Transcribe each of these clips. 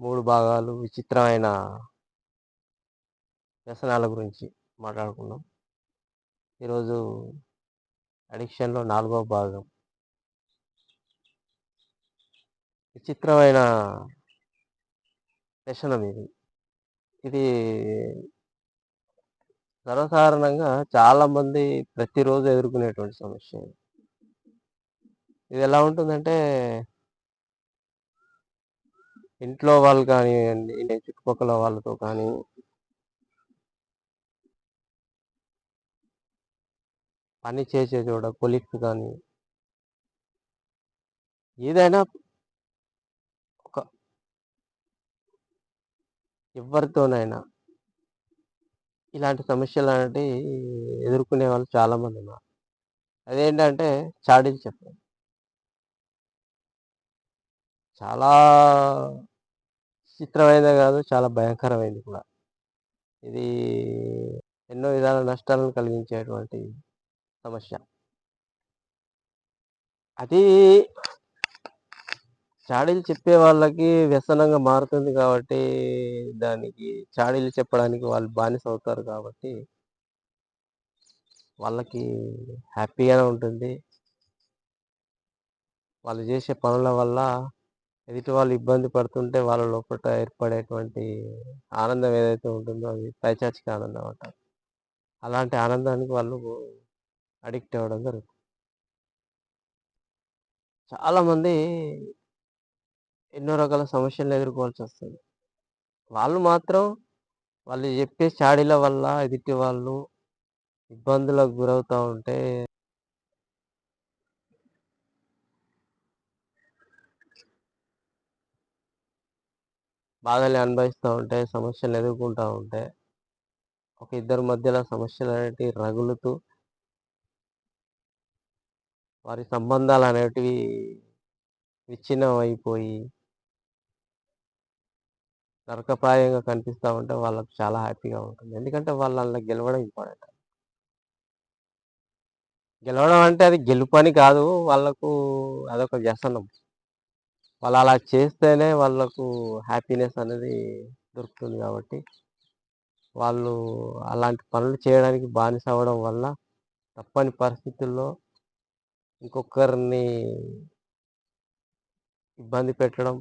3 భాగాలు విచిత్రమైన వ్యసనాల గురించి మాట్లాడుకుందాం. ఈరోజు అడిక్షన్‌లో 4వ భాగం. విచిత్రమైన వ్యసనం ఇది. ఇది సర్వసాధారణంగా చాలామంది ప్రతిరోజు ఎదుర్కొనేటువంటి సమస్య ఇది. ఇదెలా ఉంటుందంటే, ఇంట్లో వాళ్ళు కానియండి, చుట్టుపక్కల వాళ్ళతో కానీ, పని చేసే చోట కొలీగ్స్ కానీ, ఏదైనా ఒక ఎవ్వరితోనైనా ఇలాంటి సమస్యలనేటియి ఎదుర్కొనే వాళ్ళు చాలామందున్నారు. అదేంటంటే చాడీలు చెప్పడం. చాలా విచిత్రమైనదే గాదు, చాలా భయంకరమైనది కూడా. ఇది ఎన్నో విధాల నష్టాలను కలిగించేటువంటి సమస్య. అది చాడీలు చెప్పే వాళ్ళకి వ్యసనంగా మారుతుంది కాబట్టి, దానికి చాడీలు చెప్పడానికి వాళ్ళు బానిసవుతారు కాబట్టి, వాళ్ళకి హ్యాపీగానే ఉంటుంది. వాళ్ళు జేసే పనుల వల్ల ఎదుటి వాళ్ళు ఇబ్బంది పడుతుంటే వాళ్ళ లోపట ఏర్పడేటువంటి ఆనందం ఏదైతే ఉంటుందో అది పైశాచిక ఆనందం అంటారు. అలాంటి ఆనందానికి వాళ్ళు అడిక్ట్ అవ్వడం జరుగుతుంది. చాలామంది ఎన్నో రకాల సమస్యలను ఎదుర్కోవాల్సొస్తుంది. వాళ్ళు మాత్రం వాళ్ళు చెప్పే చాడీల వల్ల ఎదుటి వాళ్ళు ఇబ్బందులకు గురవుతా ఉంటే, బాధల్ని అనుభవిస్తా ఉంటే, సమస్యలను ఎదుర్కొంటా ఉంటే, ఒక ఇద్దరి మధ్యల సమస్యలనేటివి రగులుతూ, వారి సంబంధాలనేటివి విచ్ఛిన్నమైపోయి, నరకప్రాయంగా కనిపిస్తా ఉంటే వాళ్ళకి చాలా హ్యాపీగా ఉంటుంది. ఎందుకంటే వాళ్ళు అందులో గెలవడం ఇంపార్టెంట్. గెలవడం అంటే అది గెలుపని కాదు. వాళ్ళకు అదొక వ్యసనం. వాళ్ళలా చేస్తేనే వాళ్ళకు హ్యాపీనెస్ అనేది దొరుకుతుంది గాబట్టి, వాళ్ళు అలాంటి పనులు చేయడానికి బానిసవ్వడం వల్ల తప్పని పరిస్థితుల్లో ఇంకొకరిని ఇబ్బంది పెట్టడం,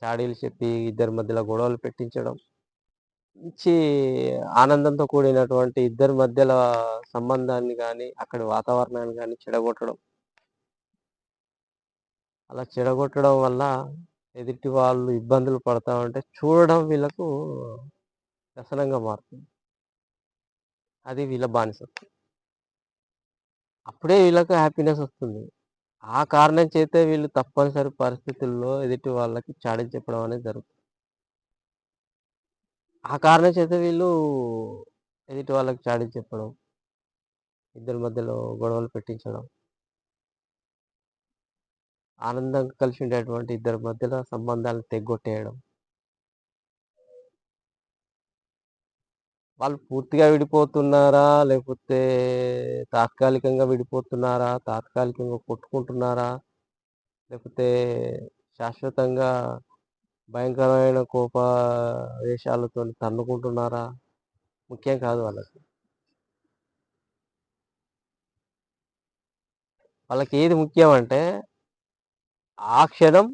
చాడీలు చెప్పి ఇద్దరి మధ్యలో గొడవలు పెట్టించడం, మంచి ఆనందంతో కూడినటువంటి ఇద్దరి మధ్యల సంబంధాన్ని గానీ, అక్కడి వాతావరణాన్ని గానీ చెడగొట్టడం. అలా చెడగొట్టడం వల్ల ఎదుటి వాళ్ళు ఇబ్బందులు పడతా ఉంటే చూడడం వీళ్ళకు వ్యసనంగా మారుతుంది. అది వీళ్ళ బానిసత్వం. అప్పుడే వీళ్ళకి హ్యాపీనెస్ వస్తుంది. ఆ కారణం చేతే వీళ్ళు తప్పనిసరి పరిస్థితుల్లో ఎదుటి వాళ్ళకి చాడీలు చెప్పడం అనేది జరుగుతుంది. ఆ కారణం చేత వీళ్ళు ఎదుటి వాళ్ళకి చాడీలు చెప్పడం, ఇద్దరి మధ్యలో గొడవలు పెట్టించడం, ఆనందంగా కలిసి ఉండేటువంటి ఇద్దరి మధ్యలో సంబంధాలను తెగ్గొట్టేయడం. వాళ్ళు పూర్తిగా విడిపోతున్నారా? లేకపోతే తాత్కాలికంగా విడిపోతున్నారా? తాత్కాలికంగా కొట్టుకుంటున్నారా? లేకపోతే శాశ్వతంగా భయంకరమైన కోపావేశాలతోని తన్నుకుంటున్నారా? ముఖ్యం కాదు వాళ్ళకి. వాళ్ళకేది ముఖ్యం అంటే, ఆ క్షణం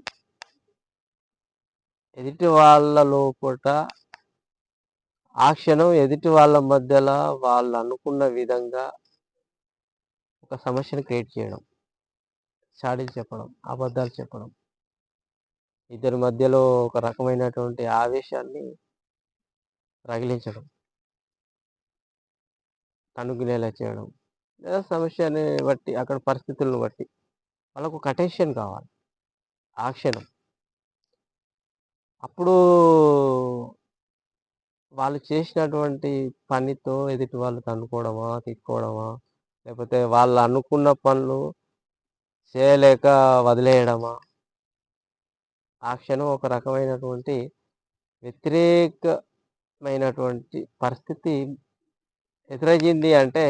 ఎదుటి వాళ్ళ లోపట, ఆ క్షణం ఎదుటి వాళ్ళ మధ్యల వాళ్ళనుకున్న విధంగా ఒక సమస్యను క్రియేట్ చేయడం. చాడీలు చెప్పడం, అబద్ధాలు చెప్పడం. ఇద్దరి మధ్యలో ఒక రకమైనటువంటి ఆవేశాన్ని రగిలించడం. తన్నుకునేలా చేయడం. లేదా సమస్యని బట్టి, అక్కడ పరిస్థితులను బట్టి. వాళ్ళకొక అటెన్షన్ కావాలి. ఆ క్షణం. అప్పుడు వాళ్ళు చేసినటువంటి పనితో ఎదుటి వాళ్ళు తన్నుకోవడమా, తిట్టుకోవడమా, లేకపోతే వాళ్ళు అనుకున్న పనులు చేయలేక వదిలేయడమా, ఆ క్షణం ఒక రకమైనటువంటి వ్యతిరేకమైనటువంటి పరిస్థితి ఎదురయ్యింది అంటే,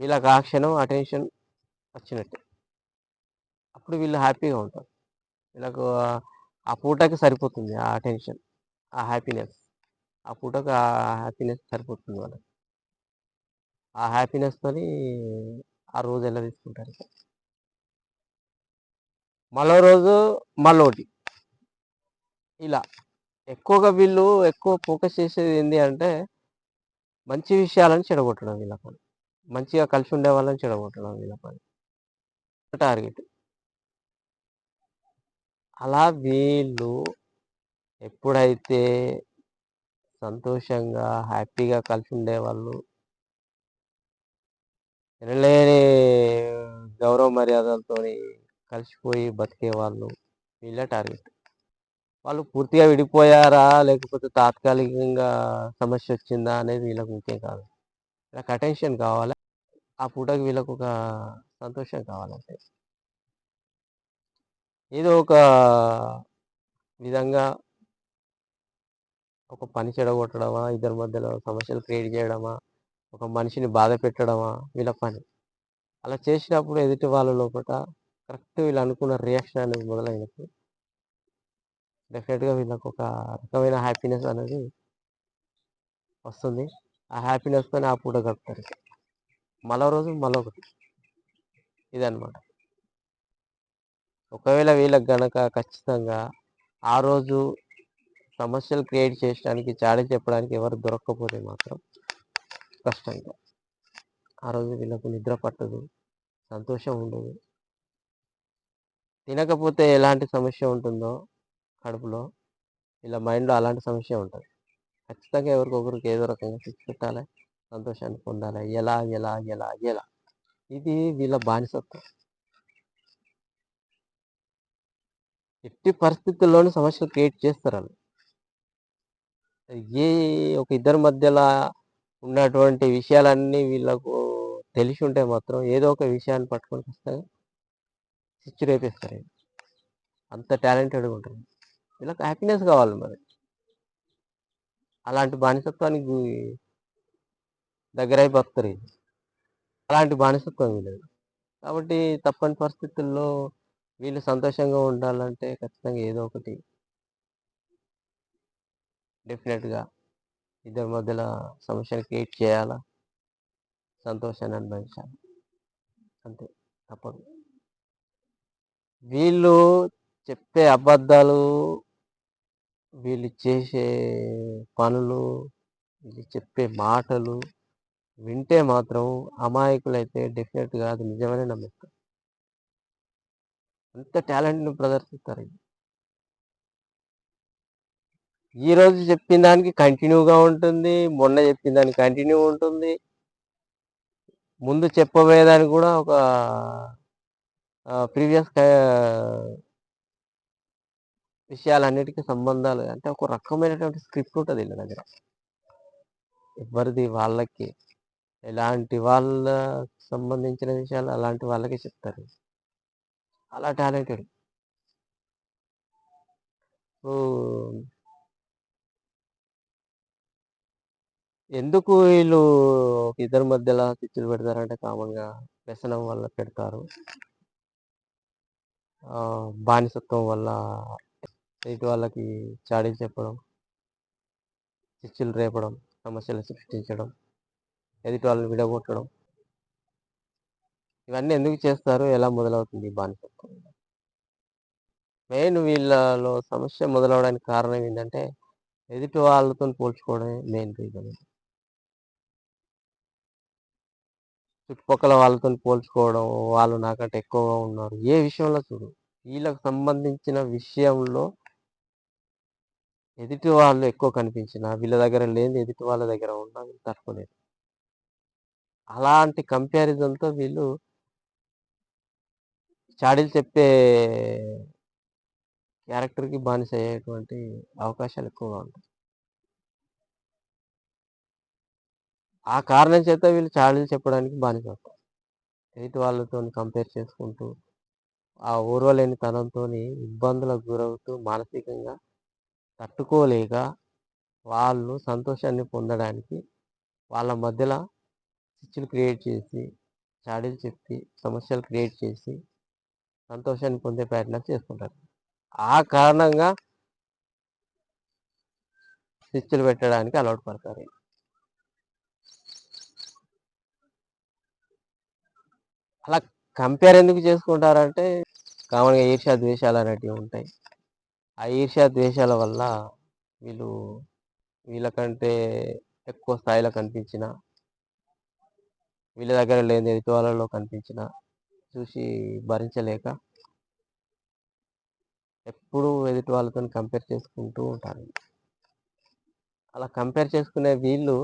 వీళ్ళకి ఆ క్షణం అటెన్షన్ వచ్చినట్టే. అప్పుడు వీళ్ళు హ్యాపీగా ఉంటారు. వీళ్ళకు ఆ పూటకి సరిపోతుంది ఆ టెన్షన్, ఆ హ్యాపీనెస్. ఆ పూటకి ఆ హ్యాపీనెస్ సరిపోతుంది వాళ్ళకి. ఆ హ్యాపీనెస్‌తోని ఆ రోజు ఎల్లదీసుకుంటారిక. మరో రోజు మళ్ళోటి. ఇలా ఎక్కువగా వీళ్ళు ఎక్కువ ఫోకస్ చేసేది ఏంది అంటే, మంచి విషయాలను చెడగొట్టడం వీళ్ళ పని. మంచిగా కలిసి ఉండే వాళ్ళని చెడగొట్టడం వీళ్ళ పని. టార్గెట్. అలా వీళ్ళు ఎప్పుడైతే సంతోషంగా, హ్యాపీగా కలిసి ఉండేవాళ్ళు, ఎనలేని గౌరవ మర్యాదలతోని కలిసిపోయి బతికేవాళ్ళు వీళ్ళే టార్గెట్. వాళ్ళు పూర్తిగా విడిపోయారా? లేకపోతే తాత్కాలికంగా సమస్యొచ్చిందా? అనేది వీళ్ళకి ముఖ్యం కాదు. వీళ్ళకి అటెన్షన్ కావాలా. ఆ పూటకి వీళ్ళకొక సంతోషం కావాలంతే. ఏదో ఒక విధంగా ఒక పని చెడగొట్టడమా, ఇద్దరి మధ్యలో సమస్యలు క్రియేట్ చేయడమా, ఒక మనిషిని బాధ పెట్టడమా వీళ్ళ పని. అలా చేసినప్పుడు ఎదుటి వాళ్ళ లోపట కరెక్ట్ వీళ్ళు అనుకున్న రియాక్షన్ అనేది మొదలైనప్పుడు డెఫినెట్‌గా వీళ్ళకొక రకమైన హ్యాపీనెస్ అనేది వస్తుంది. ఆ హ్యాపీనెస్‌తోని ఆ పూట గడుపుతారిక. మరో రోజు మరొకటి. ఇదనమాట. ఒకవేళ వీళ్ళకి గనక ఖచ్చితంగా ఆ రోజు సమస్యలు క్రియేట్ చేయడానికి, చాడీ చెప్పడానికి ఎవరు దొరక్కపోతే మాత్రం కష్టం ఇక. ఆ రోజు వీళ్ళకు నిద్ర పట్టదు, సంతోషం ఉండదు. తినకపోతే ఎలాంటి సమస్య ఉంటుందో కడుపులో, వీళ్ళ మైండ్‌లో అలాంటి సమస్య ఉంటది. ఖచ్చితంగా ఎవరికొకరికి ఏదో రకంగా తెచ్చి పెట్టాలి, సంతోషాన్ని పొందాలి. ఎలా, ఎలా, ఎలా, ఎలా? ఇది వీళ్ళ బానిసత్వం. ఎట్టి పరిస్థితుల్లోనూ సమస్యలు క్రియేట్ చేస్తారాళ్ళు. ఏ ఒక ఇద్దరి మధ్యల ఉన్నటువంటి విషయాలన్నీ వీళ్ళకు తెలిసుంటే మాత్రం ఏదో ఒక విషయాన్ని పట్టుకొని ఖచ్చితంగా చిచ్చు రేపేస్తారు. అంత టాలెంటెడ్‌గా ఉంటారు. వీళ్ళకి హ్యాపీనెస్ కావాలి మరి. అలాంటి బానిసత్వానికి దగ్గరై బతుకుతారీళ్ళు. అలాంటి బానిసత్వం వీళ్ళది. కాబట్టి తప్పని పరిస్థితుల్లో వీళ్ళు సంతోషంగా ఉండాలంటే ఖచ్చితంగా ఏదో ఒకటి డెఫినెట్‌గా ఇద్దరి మధ్యల సమస్యలు క్రియేట్ చేయాలా, సంతోషాన్ని అనుభవించాలి. అంతే, తప్పదు. వీళ్ళు చెప్పే అబద్ధాలు, వీళ్ళు చేసే పనులు, వీళ్ళు చెప్పే మాటలు వింటే మాత్రం అమాయకులైతే డెఫినెట్‌గా అది నిజమనే నమ్మేస్తారు. అంత టాలెంట్‌ని ప్రదర్శిస్తారు. ఈరోజు చెప్పిన దానికి కంటిన్యూగా ఉంటుంది. మొన్న చెప్పిన దానికి కంటిన్యూ ఉంటుంది. ముందు చెప్పబోయేదానికి కూడా ఒక ప్రీవియస్ విషయాలన్నిటికి సంబంధాలు అంటే ఒక రకమైనటువంటి స్క్రిప్ట్ ఉంటది ఈళ్ళ దగ్గర. ఎవరిది వాళ్ళకి. ఎలాంటి వాళ్ళ సంబంధించిన విషయాలు అలాంటి వాళ్ళకే చెప్తారు. అలా టాలెంటెడ్. ఇప్పుడు ఎందుకు వీళ్ళు ఇద్దరి మధ్యల చిచ్చులు పెడతారంటే కామన్‌గా వ్యసనం వల్ల పెడతారు. బానిసత్వం వల్ల ఎదుటి వాళ్ళకి చాడీలు చెప్పడం, చిచ్చులు రేపడం, సమస్యలు సృష్టించడం, ఎదుటి వాళ్ళని విడగొట్టడం. ఇవన్నీ ఎందుకు చేస్తారు? ఎలా మొదలవుతుంది ఈ బానిసత్వం? మెయిన్ వీళ్ళలో సమస్య మొదలవ్వడానికి కారణం ఏంటంటే, ఎదుటి వాళ్ళతోని పోల్చుకోవడమే మెయిన్ రీజన్. చుట్టుపక్కల వాళ్ళతోని పోల్చుకోవడం, వాళ్ళు నాకంటే ఎక్కువగా ఉన్నారు. ఏ విషయంలో చూడు. వీళ్ళకి సంబంధించిన విషయంలో ఎదుటి వాళ్ళు ఎక్కువ కనిపించినా, వీళ్ళ దగ్గర లేనిది ఎదుటి వాళ్ళ దగ్గర ఉన్నా వీళ్ళు తట్టుకోలేరు. అలాంటి కంపారిజన్‌తో వీళ్ళు చాడీలు చెప్పే క్యారెక్టర్‌కి బానిసయ్యేటువంటి అవకాశాలు ఎక్కువగా ఉంటాయి. ఆ కారణం చేత వీళ్ళు చాడీలు చెప్పడానికి బానిసవుతారు. ఎదుటి వాళ్ళతోని కంపేర్ చేసుకుంటూ, ఆ ఓర్వలేని తనంతోని ఇబ్బందులకు గురవుతూ మానసికంగా తట్టుకోలేక, వాళ్ళు సంతోషాన్ని పొందడానికి వాళ్ళ మధ్యల చిచ్చులు క్రియేట్ చేసి, చాడీలు చెప్పి, సమస్యలు క్రియేట్ చేసి, సంతోషాన్ని పొందే ప్రయత్నాలు చేస్తుంటారు. ఆ కారణంగా స్విచ్‌లు పెట్టడానికి అలవాటు పడతారు. అలా కంపేర్ ఎందుకు చేసుకుంటారంటే కామన్‌గా ఈర్ష్య, ద్వేషాలనేటివి ఉంటాయి. ఆ ఈర్ష్య, ద్వేషాల వల్ల వీళ్ళు వీళ్ళకంటే ఎక్కువ స్థాయిలో కనిపించినా, వీళ్ళ దగ్గర లేనిది ఎదుటి వాళ్ళలో కనిపించినా చూసి భరించలేక ఎప్పుడూ ఎదుటి వాళ్ళతోని కంపేర్ చేసుకుంటూ ఉంటారు. అలా కంపేర్ చేసుకునే వీళ్ళు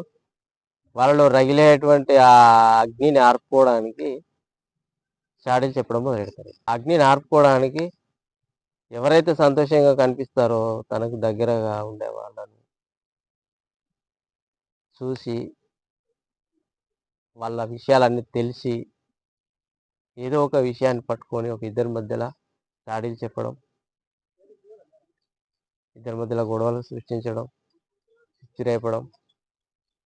వాళ్ళలో రగిలేటువంటి ఆ అగ్నిని ఆర్పుకోవడానికి చాడీలు చెప్పడం మొదలెడతారు. అగ్నిని ఆర్పుకోవడానికి ఎవరైతే సంతోషంగా కనిపిస్తారో తనకు దగ్గరగా ఉండే వాళ్ళని చూసి, వాళ్ళ విషయాలన్నీ తెలిసి, ఏదో ఒక విషయాన్ని పట్టుకొని ఒక ఇద్దరి మధ్యల చాడీలు చెప్పడం, ఇద్దరి మధ్యల గొడవలు సృష్టించడం, చిచ్చు రేపడం,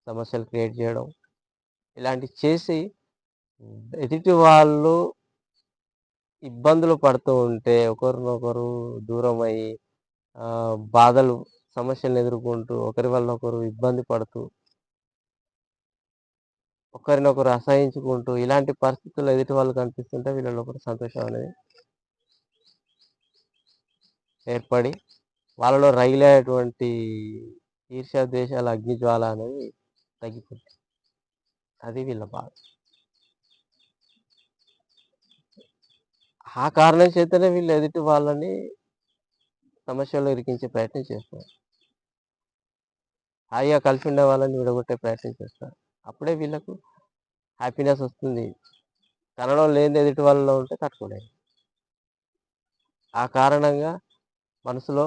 సమస్యలు క్రియేట్ చేయడం, ఇలాంటివి చేసి ఎదుటి వాళ్ళు ఇబ్బందులు పడుతూ ఉంటే ఒకరినొకరు దూరమయ్యి బాధలు, సమస్యలను ఎదుర్కొంటూ ఒకరి వల్ల ఒకరు ఇబ్బంది పడుతూ, ఒకరినొకరు అసహించుకుంటూ ఇలాంటి పరిస్థితుల్లో ఎదుటి వాళ్ళు కనిపిస్తుంటే వీళ్ళ లోపల సంతోషం అనేది ఏర్పడి, వాళ్ళలో రగిలేటువంటి ఈర్ష్య, ద్వేషాల అగ్నిజ్వాల అనేది తగ్గిపోద్ది. అది వీళ్ళ బాధ. ఆ కారణం చేతనే వీళ్ళు ఎదుటి వాళ్ళని సమస్యల్లో ఇరికించే ప్రయత్నం చేస్తారు. హాయిగా కలిసి ఉండే వాళ్ళని విడగొట్టే ప్రయత్నం చేస్తారు. అప్పుడే వీళ్ళకు హ్యాపీనెస్ వస్తుంది. తనలో లేనిది ఎదుటి వాళ్ళలో ఉంటే తట్టుకోలేరు. ఆ కారణంగా మనసులో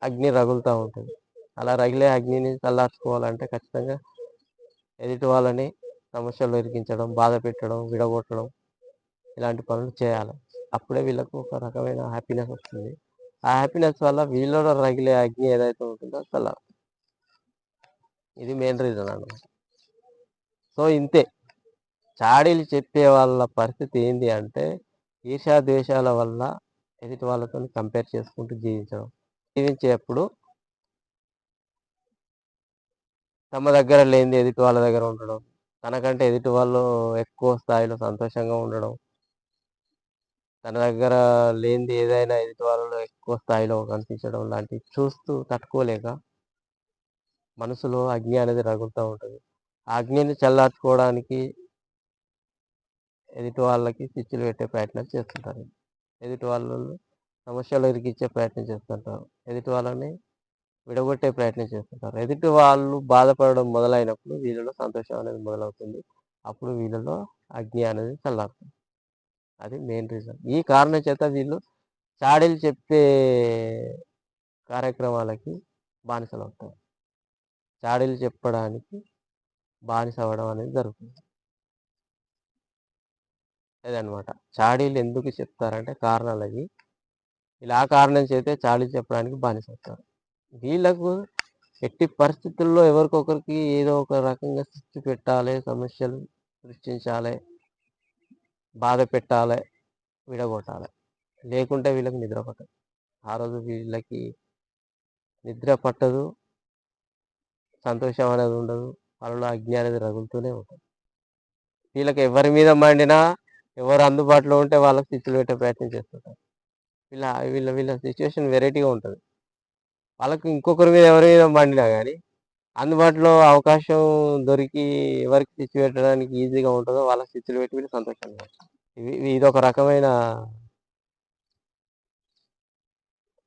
అగ్ని రగులుతా ఉంటుంది. అలా రగిలే అగ్నిని చల్లార్చుకోవాలంటే ఖచ్చితంగా ఎదుటి వాళ్ళని సమస్యల్లో ఇరికించడం, బాధ పెట్టడం, విడగొట్టడం ఇలాంటి పనులు చేయాలి. అప్పుడే వీళ్ళకు ఒక రకమైన హ్యాపీనెస్ వస్తుంది. ఆ హ్యాపీనెస్ వల్ల వీళ్ళలో రగిలే అగ్ని ఏదైతే ఉంటుందో చల్లారుతుంది. ఇది మెయిన్ రీజన్ అన్నమాట. సో ఇంతే. చాడీలు చెప్పే వాళ్ళ పరిస్థితి ఏంది అంటే ఈర్ష్య, ద్వేషాల వల్ల ఎదుటి వాళ్ళతోని కంపేర్ చేసుకుంటూ జీవించడం. జీవించేప్పుడు తమ దగ్గర లేనిది ఎదుటి వాళ్ళ దగ్గర ఉండడం. తనకంటే ఎదుటి వాళ్ళు ఎక్కువ స్థాయిలో సంతోషంగా ఉండడం. తన దగ్గర లేనిది ఏదైనా ఎదుటి వాళ్ళలో ఎక్కువ స్థాయిలో కనిపించడం లాంటివి చూస్తూ తట్టుకోలేక మనసులో అగ్ని అనేది రగులుతా ఉంటది. ఆ అగ్నిని చల్లార్చుకోవడానికి ఎదుటి వాళ్ళకి చిచ్చులు పెట్టే ప్రయత్నం చేస్తుంటారు. ఎదుటి వాళ్ళను సమస్యలో ఇరికిచ్చే ప్రయత్నం చేస్తుంటారు. ఎదుటి వాళ్ళని విడగొట్టే ప్రయత్నం చేస్తుంటారు. ఎదుటి వాళ్ళు బాధపడడం మొదలైనప్పుడు వీళ్ళలో సంతోషం అనేది మొదలవుతుంది. అప్పుడు వీళ్ళలో అగ్ని అనేది చల్లారుతుంది. అది మెయిన్ రీజన్. ఈ కారణం చేత వీళ్ళు చాడీలు చెప్పే కార్యక్రమాలకి బానిసలవుతారు. చాడీలు చెప్పడానికి బానిస అవ్వడం అనేది జరుగుతుంది. అదనమాట. చాడీలు ఎందుకు చెప్తారంటే కారణాలవి. ఇలా ఆ కారణం చేతే చాడీలు చెప్పడానికి బానిసవుతారు. వీళ్ళకు ఎట్టి పరిస్థితుల్లో ఎవరికొకరికి ఏదో ఒక రకంగా చిచ్చు పెట్టాలే, సమస్యలు సృష్టించాలే, బాధ పెట్టాలే, విడగొట్టాలే. లేకుంటే వీళ్ళకి నిద్ర పట్టదు. ఆ రోజు వీళ్ళకి నిద్ర పట్టదు. సంతోషం అనేది ఉండదు. వాళ్ళలో అగ్ని అనేది రగులుతూనే ఉంటది. వీళ్ళకి ఎవరి మీద మండినా, ఎవరు అందుబాటులో ఉంటే వాళ్ళకి చిచ్చులు పెట్టే ప్రయత్నం చేస్తుంటారు. వీళ్ళ వీళ్ళ వీళ్ళ సిట్యుయేషన్ వెరైటీగా ఉంటది. వాళ్ళకి ఇంకొకరి మీద ఎవరి మీద మండినా గానీ, అందుబాటులో అవకాశం దొరికి ఎవరికి చిచ్చు పెట్టడానికి ఈజీగా ఉంటదో వాళ్ళకి చిచ్చులు పెట్టి వీళ్ళు సంతోషంగా ఉంటారు. ఇదొక రకమైన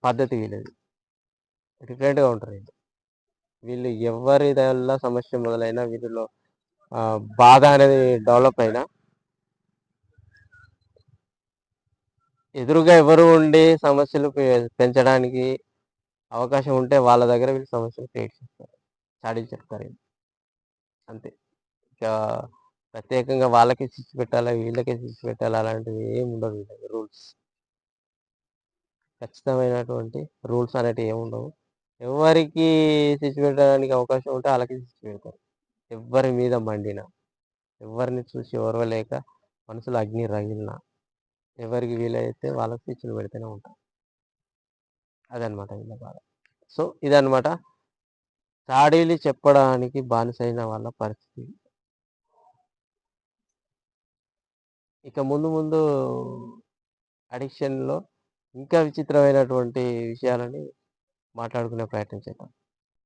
పద్ధతి వీళ్ళది. డిఫరెంట్‌గా ఉంటారు వీళ్ళు. వీళ్ళు ఎవ్వరి వల్ల సమస్య మొదలైనా వీళ్ళలో బాధ అనేది డెవలప్ అయినా ఎదురుగా ఎవరు ఉండి సమస్యలు పెంచడానికి అవకాశం ఉంటే వాళ్ళ దగ్గర వీళ్ళు సమస్యలు క్రియేట్ చేస్తారు. చాడీలు చెప్తారు వీళ్ళు. అంతే. ఇంకా ప్రత్యేకంగా వాళ్ళకే చిచ్చు పెట్టాలా, వీళ్ళకే చిచ్చు పెట్టాలా అలాంటివి ఏమి ఉండవు వీళ్ళకి రూల్స్. ఖచ్చితమైనటువంటి రూల్స్ అనేటివి ఏముండవు. ఎవరికి చిచ్చు పెట్టడానికి అవకాశం ఉంటే ఆళ్ళకే చిచ్చు పెడతారు. ఎవ్వరి మీద మండినా, ఎవరిని చూసి ఓర్వలేక మనసులో అగ్ని రగిలినా, ఎవరికి వీలైతే వాళ్ళకి చిచ్చులు పెడుతూనే ఉంటారు. అదనమాట వీళ్ళ బాధ. సో, ఇదనమాట చాడీలు చెప్పడానికి బానిసైన వాళ్ళ పరిస్థితి. ఇక ముందు ముందు అడిక్షన్‌లో ఇంకా విచిత్రమైనటువంటి విషయాలని మాట్లాడుకునే ప్రయత్నం చేద్దాం.